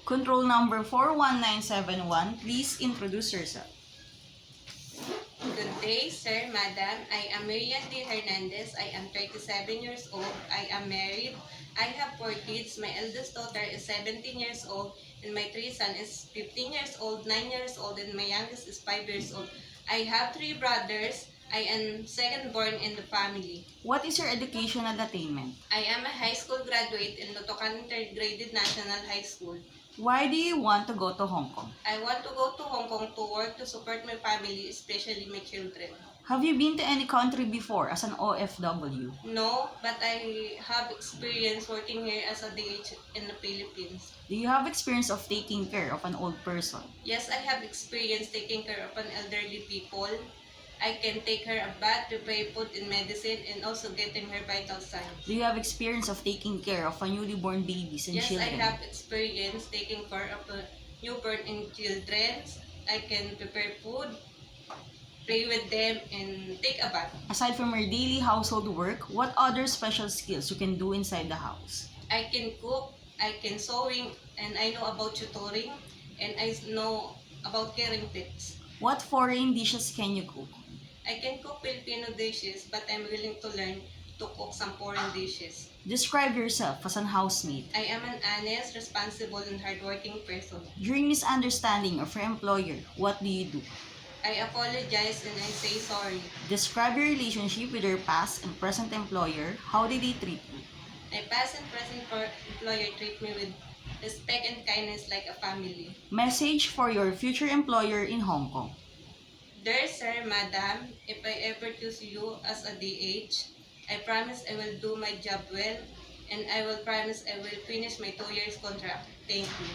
Control number 41971, please introduce yourself. Good day, sir, madam. I am Miriam D. Hernandez. I am 37 years old. I am married. I have 4 kids. My eldest daughter is 17 years old, and my 3 sons is 15 years old, 9 years old, and my youngest is 5 years old. I have 3 brothers. I am second born in the family. What is your educational attainment? I am a high school graduate in Lutocan Intergraded National High School. Why do you want to go to Hong Kong? I want to go to Hong Kong to work to support my family, especially my children. Have you been to any country before as an OFW? No, but I have experience working here as a DH in the Philippines. Do you have experience of taking care of an old person? Yes, I have experience taking care of an elderly people. I can take her a bath, prepare food and medicine, and also getting her vital signs. Do you have experience of taking care of a newly born babies and Yes, children? I have experience taking care of a newborn and children. I can prepare food, play with them, and take a bath. Aside from your daily household work, what other special skills you can do inside the house? I can cook, I can sewing, and I know about tutoring, and I know about caring pets. What foreign dishes can you cook? I can cook Filipino dishes, but I'm willing to learn to cook some foreign dishes. Describe yourself as an housemate. I am an honest, responsible, and hardworking person. During misunderstanding of your employer, what do you do? I apologize and I say sorry. Describe your relationship with your past and present employer. How did they treat you? My past and present employer treat me with respect and kindness like a family. Message for your future employer in Hong Kong. Dear sir, madam, if I ever choose you as a DH, I promise I will do my job well, and I will promise I will finish my 2 years contract. Thank you.